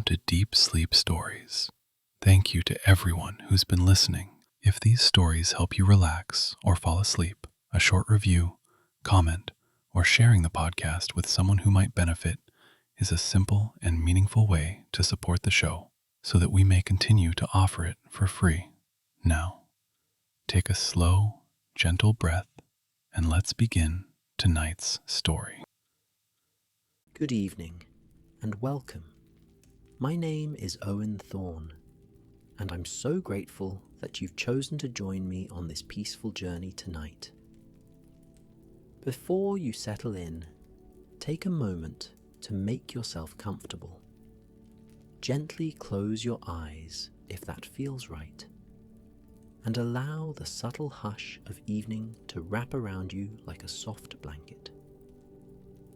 to Deep Sleep Stories. Thank you to everyone who's been listening. If these stories help you relax or fall asleep, a short review, comment, or sharing the podcast with someone who might benefit is a simple and meaningful way to support the show so that we may continue to offer it for free. Now, take a slow, gentle breath and let's begin tonight's story. Good evening and welcome. My name is Owen Thorne, and I'm so grateful that you've chosen to join me on this peaceful journey tonight. Before you settle in, take a moment to make yourself comfortable. Gently close your eyes if that feels right, and allow the subtle hush of evening to wrap around you like a soft blanket.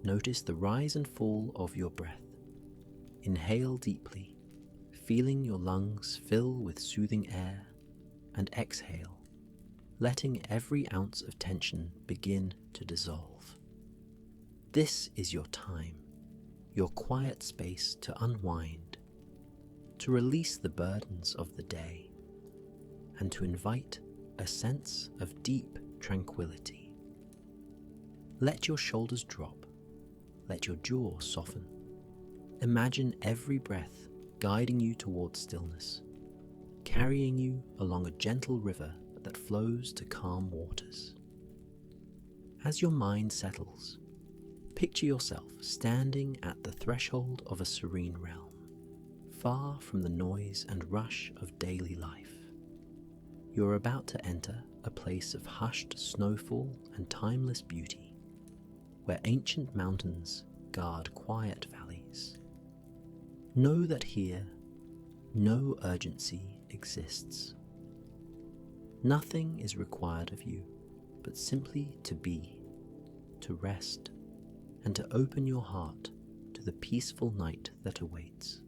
Notice the rise and fall of your breath. Inhale deeply, feeling your lungs fill with soothing air, and exhale, letting every ounce of tension begin to dissolve. This is your time, your quiet space to unwind, to release the burdens of the day, and to invite a sense of deep tranquility. Let your shoulders drop, let your jaw soften. Imagine every breath guiding you towards stillness, carrying you along a gentle river that flows to calm waters. As your mind settles, picture yourself standing at the threshold of a serene realm, far from the noise and rush of daily life. You're about to enter a place of hushed snowfall and timeless beauty, where ancient mountains guard quiet valleys. Know that here, no urgency exists. Nothing is required of you but simply to be, to rest, and to open your heart to the peaceful night that awaits.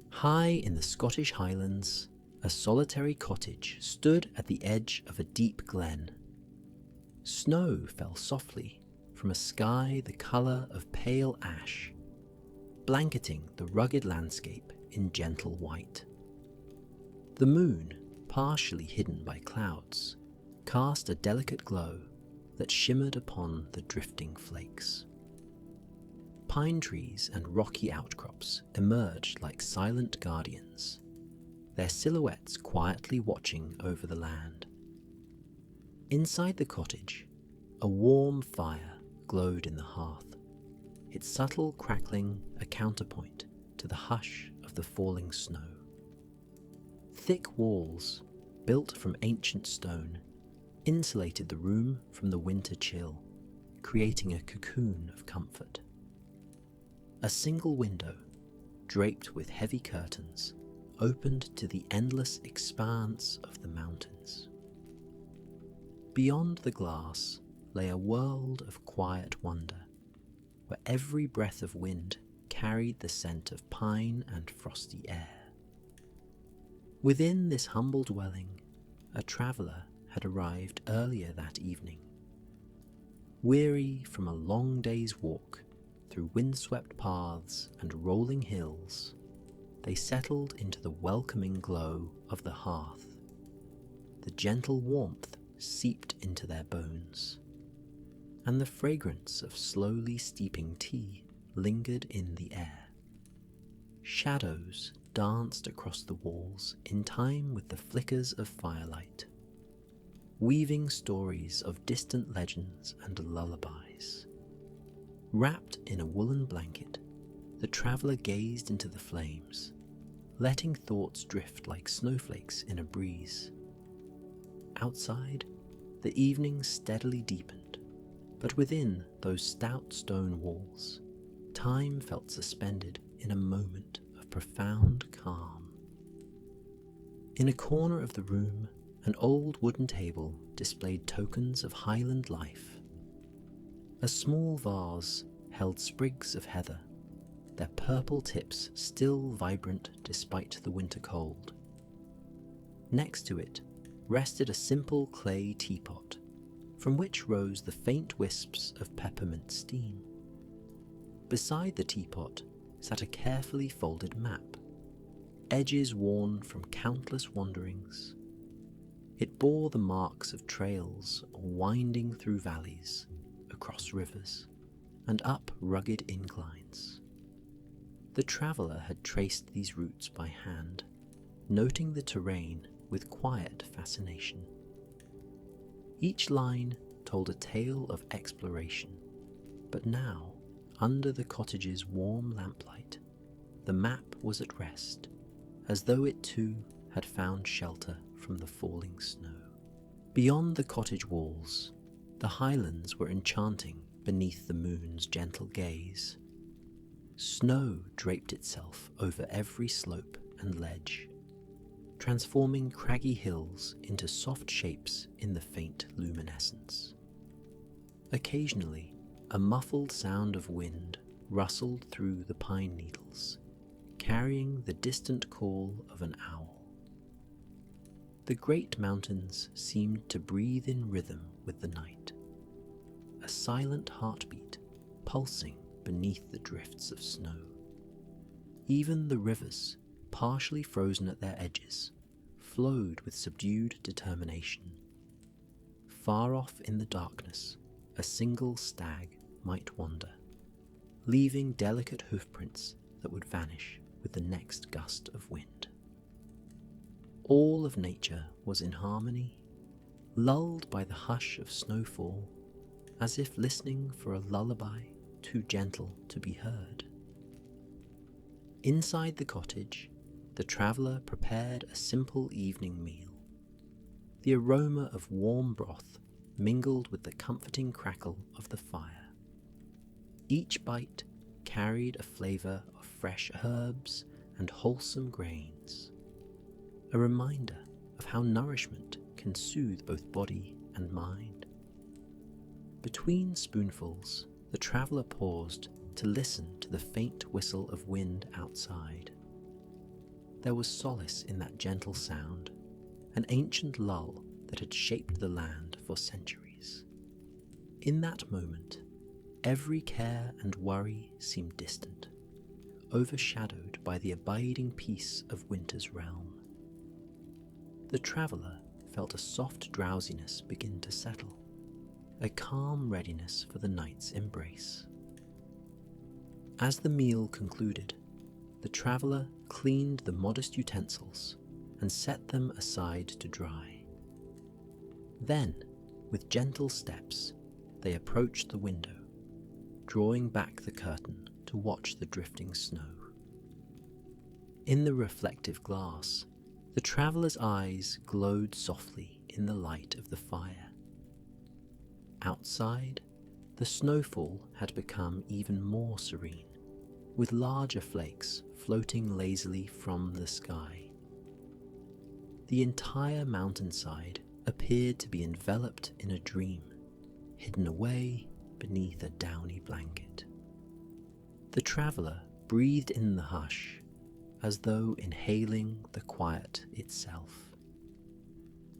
High in the Scottish Highlands, a solitary cottage stood at the edge of a deep glen. Snow fell softly from a sky the colour of pale ash, blanketing the rugged landscape in gentle white. The moon, partially hidden by clouds, cast a delicate glow that shimmered upon the drifting flakes. Pine trees and rocky outcrops emerged like silent guardians, their silhouettes quietly watching over the land. Inside the cottage, a warm fire glowed in the hearth, its subtle crackling a counterpoint to the hush of the falling snow. Thick walls, built from ancient stone, insulated the room from the winter chill, creating a cocoon of comfort. A single window, draped with heavy curtains, opened to the endless expanse of the mountains. Beyond the glass lay a world of quiet wonder, where every breath of wind carried the scent of pine and frosty air. Within this humble dwelling, a traveller had arrived earlier that evening. Weary from a long day's walk through windswept paths and rolling hills, they settled into the welcoming glow of the hearth. The gentle warmth seeped into their bones, and the fragrance of slowly steeping tea lingered in the air. Shadows danced across the walls in time with the flickers of firelight, weaving stories of distant legends and lullabies. Wrapped in a woolen blanket, the traveller gazed into the flames, letting thoughts drift like snowflakes in a breeze. Outside, the evening steadily deepened, but within those stout stone walls, time felt suspended in a moment of profound calm. In a corner of the room, an old wooden table displayed tokens of Highland life. A small vase held sprigs of heather, their purple tips still vibrant despite the winter cold. Next to it rested a simple clay teapot, from which rose the faint wisps of peppermint steam. Beside the teapot, sat a carefully folded map, edges worn from countless wanderings. It bore the marks of trails winding through valleys, across rivers, and up rugged inclines. The traveller had traced these routes by hand, noting the terrain with quiet fascination. Each line told a tale of exploration, but now, under the cottage's warm lamplight, the map was at rest, as though it too had found shelter from the falling snow. Beyond the cottage walls, the highlands were enchanting beneath the moon's gentle gaze. Snow draped itself over every slope and ledge, transforming craggy hills into soft shapes in the faint luminescence. Occasionally, a muffled sound of wind rustled through the pine needles, carrying the distant call of an owl. The great mountains seemed to breathe in rhythm with the night, a silent heartbeat pulsing beneath the drifts of snow. Even the rivers, partially frozen at their edges, flowed with subdued determination. Far off in the darkness, a single stag might wander, leaving delicate hoofprints that would vanish with the next gust of wind. All of nature was in harmony, lulled by the hush of snowfall, as if listening for a lullaby too gentle to be heard. Inside the cottage, the traveller prepared a simple evening meal. The aroma of warm broth mingled with the comforting crackle of the fire. Each bite carried a flavour of fresh herbs and wholesome grains, a reminder of how nourishment can soothe both body and mind. Between spoonfuls, the traveller paused to listen to the faint whistle of wind outside. There was solace in that gentle sound, an ancient lull that had shaped the land for centuries. In that moment, every care and worry seemed distant, overshadowed by the abiding peace of winter's realm. The traveller felt a soft drowsiness begin to settle, a calm readiness for the night's embrace. As the meal concluded, the traveller cleaned the modest utensils and set them aside to dry. Then, with gentle steps, they approached the window, drawing back the curtain to watch the drifting snow. In the reflective glass, the traveller's eyes glowed softly in the light of the fire. Outside, the snowfall had become even more serene, with larger flakes floating lazily from the sky. The entire mountainside appeared to be enveloped in a dream, hidden away beneath a downy blanket. The traveller breathed in the hush, as though inhaling the quiet itself.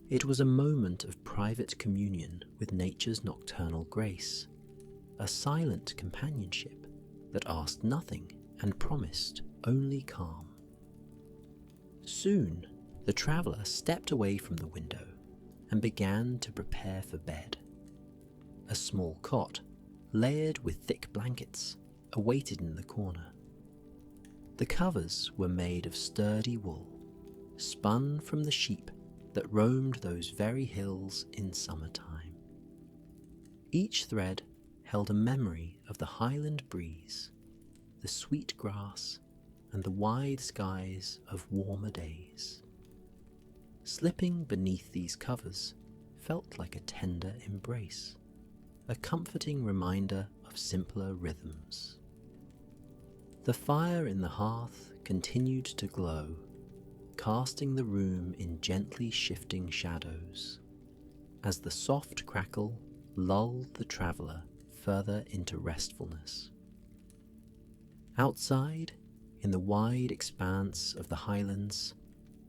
It was a moment of private communion with nature's nocturnal grace, a silent companionship that asked nothing and promised only calm. Soon, the traveller stepped away from the window and began to prepare for bed. A small cot, layered with thick blankets, awaited in the corner. The covers were made of sturdy wool, spun from the sheep that roamed those very hills in summertime. Each thread held a memory of the highland breeze, the sweet grass, and the wide skies of warmer days. Slipping beneath these covers felt like a tender embrace, a comforting reminder of simpler rhythms. The fire in the hearth continued to glow, casting the room in gently shifting shadows, as the soft crackle lulled the traveller further into restfulness. Outside, in the wide expanse of the highlands,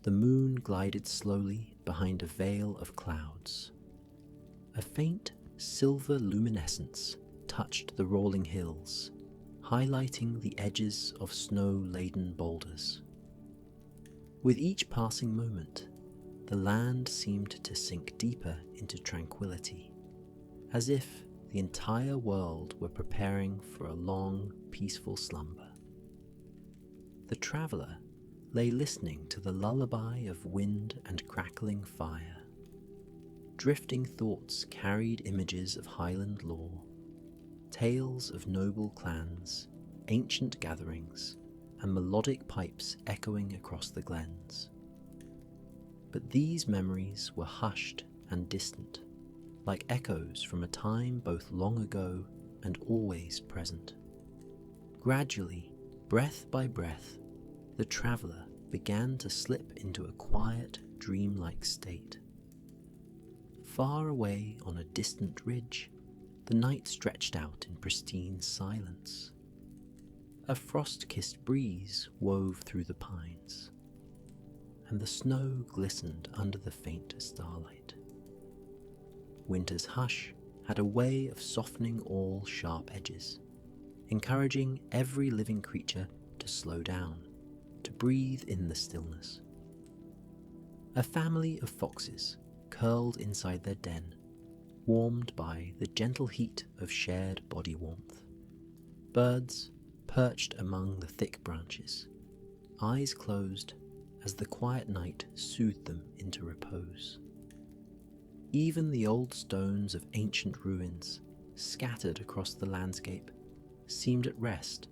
the moon glided slowly behind a veil of clouds. A faint silver luminescence touched the rolling hills, highlighting the edges of snow-laden boulders. With each passing moment, the land seemed to sink deeper into tranquility, as if the entire world were preparing for a long, peaceful slumber. The traveller lay listening to the lullaby of wind and crackling fire. Drifting thoughts carried images of Highland lore, tales of noble clans, ancient gatherings, and melodic pipes echoing across the glens. But these memories were hushed and distant, like echoes from a time both long ago and always present. Gradually, breath by breath, the traveller began to slip into a quiet, dreamlike state. Far away on a distant ridge, the night stretched out in pristine silence. A frost-kissed breeze wove through the pines, and the snow glistened under the faint starlight. Winter's hush had a way of softening all sharp edges, encouraging every living creature to slow down, to breathe in the stillness. A family of foxes curled inside their den, warmed by the gentle heat of shared body warmth. Birds perched among the thick branches, eyes closed as the quiet night soothed them into repose. Even the old stones of ancient ruins, scattered across the landscape, seemed at rest,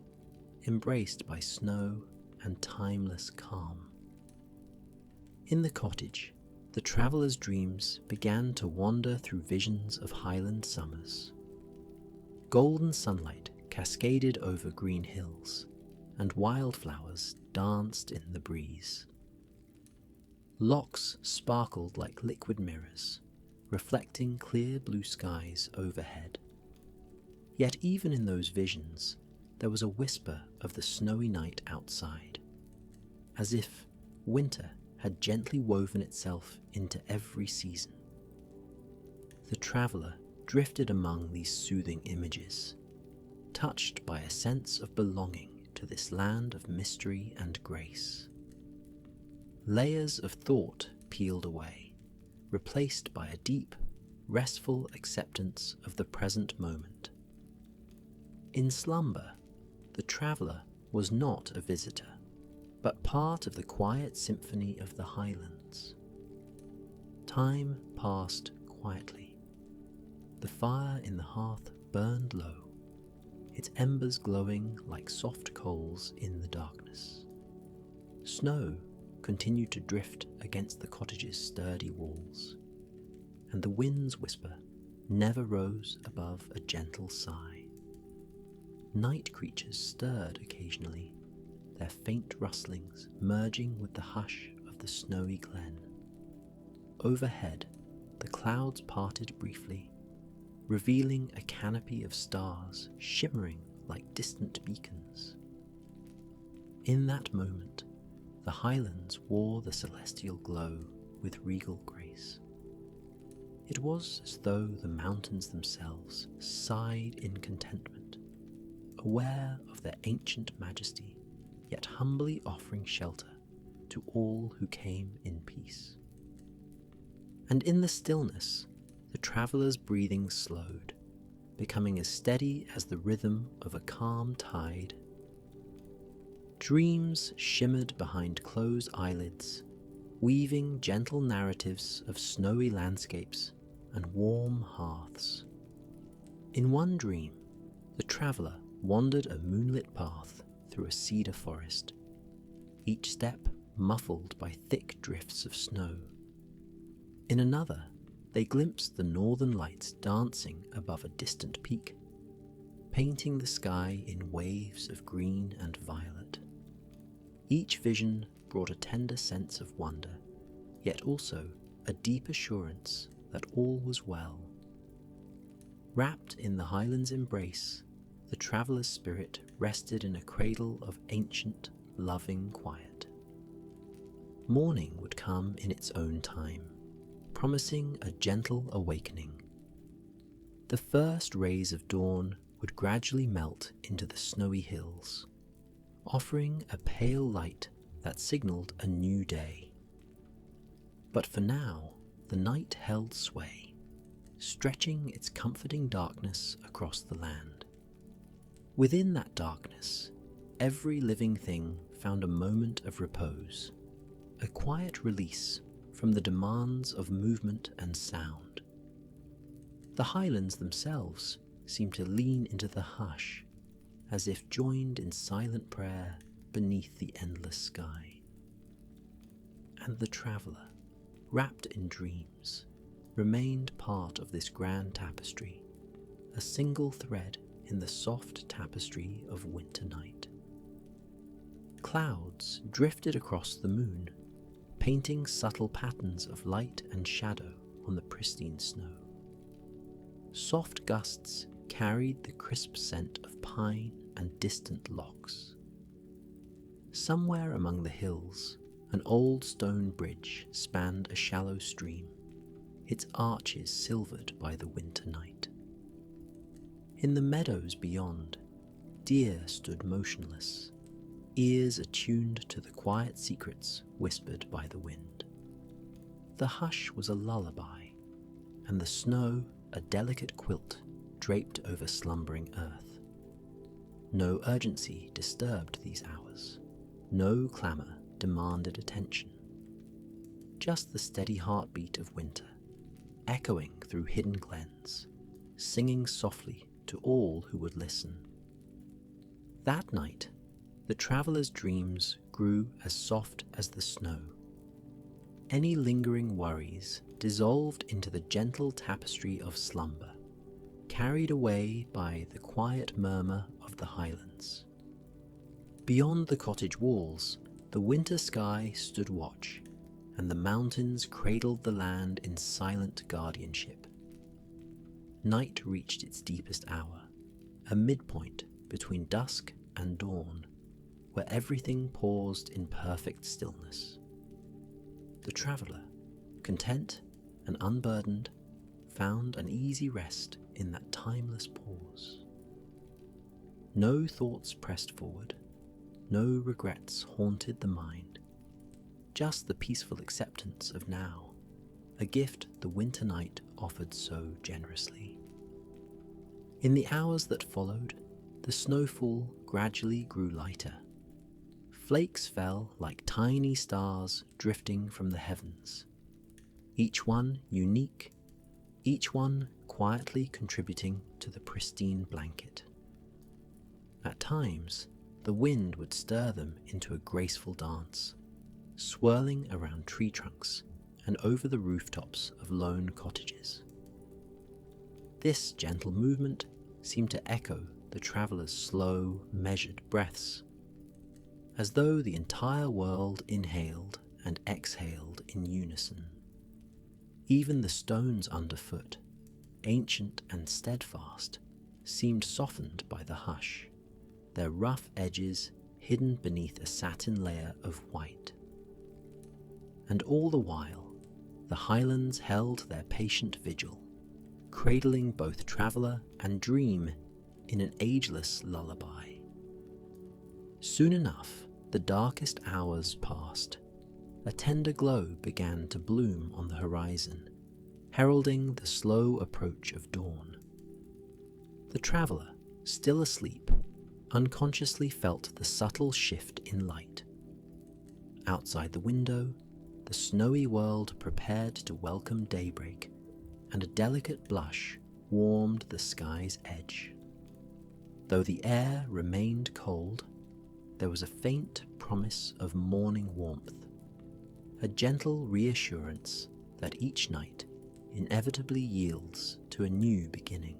embraced by snow and timeless calm. In the cottage, the traveller's dreams began to wander through visions of Highland summers. Golden sunlight cascaded over green hills, and wildflowers danced in the breeze. Lochs sparkled like liquid mirrors, reflecting clear blue skies overhead. Yet even in those visions, there was a whisper of the snowy night outside, as if winter had gently woven itself into every season. The traveller drifted among these soothing images, touched by a sense of belonging to this land of mystery and grace. Layers of thought peeled away, replaced by a deep, restful acceptance of the present moment. In slumber, the traveller was not a visitor, but part of the quiet symphony of the Highlands. Time passed quietly. The fire in the hearth burned low, its embers glowing like soft coals in the darkness. Snow continued to drift against the cottage's sturdy walls, and the wind's whisper never rose above a gentle sigh. Night creatures stirred occasionally, their faint rustlings merging with the hush of the snowy glen. Overhead, the clouds parted briefly, revealing a canopy of stars shimmering like distant beacons. In that moment, the Highlands wore the celestial glow with regal grace. It was as though the mountains themselves sighed in contentment, aware of their ancient majesty, yet humbly offering shelter to all who came in peace. And in the stillness, the traveller's breathing slowed, becoming as steady as the rhythm of a calm tide. Dreams shimmered behind closed eyelids, weaving gentle narratives of snowy landscapes and warm hearths. In one dream, the traveller wandered a moonlit path through a cedar forest, each step muffled by thick drifts of snow. In another, they glimpsed the northern lights dancing above a distant peak, painting the sky in waves of green and violet. Each vision brought a tender sense of wonder, yet also a deep assurance that all was well. Wrapped in the Highlands' embrace, the traveller's spirit rested in a cradle of ancient, loving quiet. Morning would come in its own time, promising a gentle awakening. The first rays of dawn would gradually melt into the snowy hills, offering a pale light that signaled a new day. But for now, the night held sway, stretching its comforting darkness across the land. Within that darkness, every living thing found a moment of repose, a quiet release from the demands of movement and sound. The highlands themselves seemed to lean into the hush, as if joined in silent prayer beneath the endless sky. And the traveller, wrapped in dreams, remained part of this grand tapestry, a single thread in the soft tapestry of winter night. Clouds drifted across the moon, painting subtle patterns of light and shadow on the pristine snow. Soft gusts carried the crisp scent of pine and distant lochs. Somewhere among the hills, an old stone bridge spanned a shallow stream, its arches silvered by the winter night. In the meadows beyond, deer stood motionless, ears attuned to the quiet secrets whispered by the wind. The hush was a lullaby, and the snow a delicate quilt draped over slumbering earth. No urgency disturbed these hours, no clamour demanded attention. Just the steady heartbeat of winter, echoing through hidden glens, singing softly to all who would listen. That night, the traveller's dreams grew as soft as the snow. Any lingering worries dissolved into the gentle tapestry of slumber, carried away by the quiet murmur of the highlands. Beyond the cottage walls, the winter sky stood watch, and the mountains cradled the land in silent guardianship. Night reached its deepest hour, a midpoint between dusk and dawn, where everything paused in perfect stillness. The traveller, content and unburdened, found an easy rest in that timeless pause. No thoughts pressed forward, no regrets haunted the mind, just the peaceful acceptance of now, a gift the winter night offered so generously. In the hours that followed, the snowfall gradually grew lighter. Flakes fell like tiny stars drifting from the heavens, each one unique, each one quietly contributing to the pristine blanket. At times, the wind would stir them into a graceful dance, swirling around tree trunks and over the rooftops of lone cottages. This gentle movement seemed to echo the traveller's slow, measured breaths, as though the entire world inhaled and exhaled in unison. Even the stones underfoot, ancient and steadfast, seemed softened by the hush, their rough edges hidden beneath a satin layer of white. And all the while, the highlands held their patient vigil, cradling both traveller and dream in an ageless lullaby. Soon enough, the darkest hours passed. A tender glow began to bloom on the horizon, heralding the slow approach of dawn. The traveller, still asleep, unconsciously felt the subtle shift in light. Outside the window, the snowy world prepared to welcome daybreak, and a delicate blush warmed the sky's edge. Though the air remained cold, there was a faint promise of morning warmth, a gentle reassurance that each night inevitably yields to a new beginning.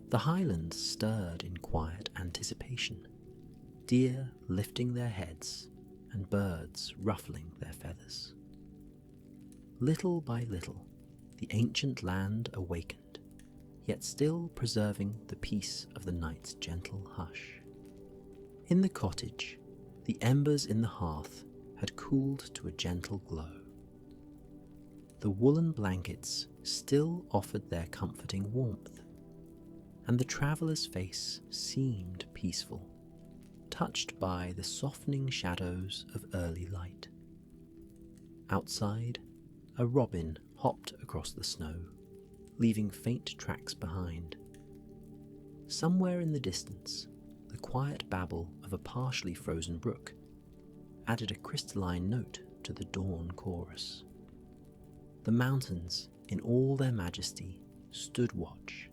The highlands stirred in quiet anticipation, deer lifting their heads and birds ruffling their feathers. Little by little, the ancient land awakened, yet still preserving the peace of the night's gentle hush. In the cottage, the embers in the hearth had cooled to a gentle glow. The woolen blankets still offered their comforting warmth, and the traveller's face seemed peaceful, touched by the softening shadows of early light. Outside, a robin hopped across the snow, leaving faint tracks behind. Somewhere in the distance, the quiet babble of a partially frozen brook added a crystalline note to the dawn chorus. The mountains, in all their majesty, stood watch,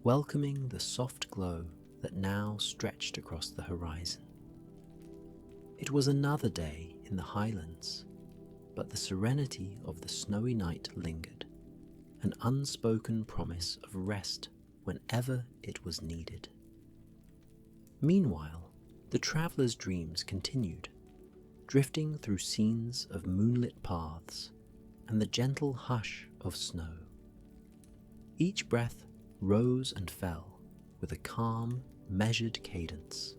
welcoming the soft glow that now stretched across the horizon. It was another day in the Highlands, but the serenity of the snowy night lingered, an unspoken promise of rest whenever it was needed. Meanwhile, the traveller's dreams continued, drifting through scenes of moonlit paths and the gentle hush of snow. Each breath rose and fell with a calm, measured cadence,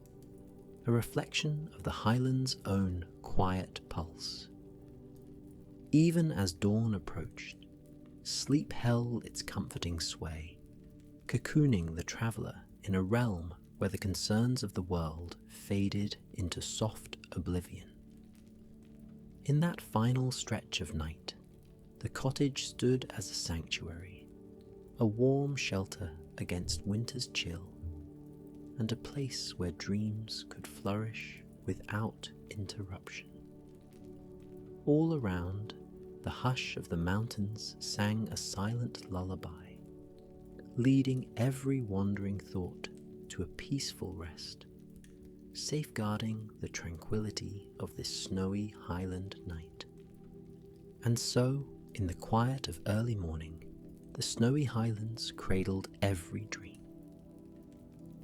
a reflection of the Highlands' own quiet pulse. Even as dawn approached, sleep held its comforting sway, cocooning the traveller in a realm where the concerns of the world faded into soft oblivion. In that final stretch of night, the cottage stood as a sanctuary, a warm shelter against winter's chill, and a place where dreams could flourish without interruption. All around, the hush of the mountains sang a silent lullaby, leading every wandering thought to a peaceful rest, safeguarding the tranquility of this snowy Highland night. And so, in the quiet of early morning, the snowy Highlands cradled every dream.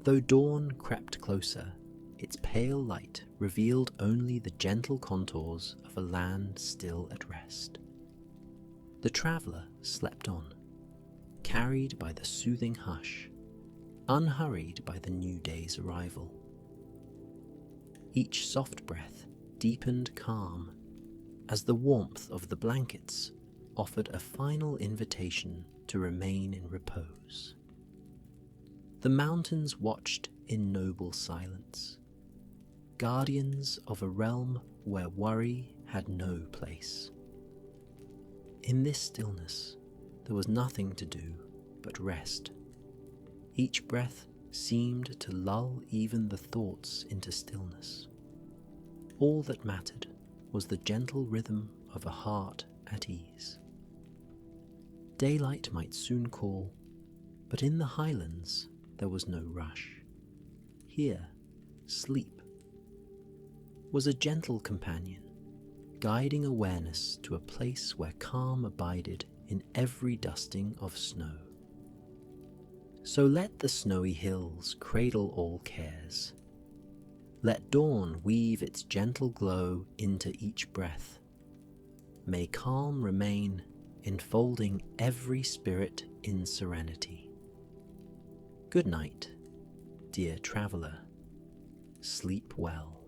Though dawn crept closer, its pale light revealed only the gentle contours of a land still at rest. The traveller slept on, carried by the soothing hush, unhurried by the new day's arrival. Each soft breath deepened calm as the warmth of the blankets offered a final invitation to remain in repose. The mountains watched in noble silence, guardians of a realm where worry had no place. In this stillness, there was nothing to do but rest. Each breath seemed to lull even the thoughts into stillness. All that mattered was the gentle rhythm of a heart at ease. Daylight might soon call, but in the Highlands there was no rush. Here, sleep was a gentle companion, guiding awareness to a place where calm abided in every dusting of snow. So let the snowy hills cradle all cares. Let dawn weave its gentle glow into each breath. May calm remain, enfolding every spirit in serenity. Good night, dear traveller. Sleep well.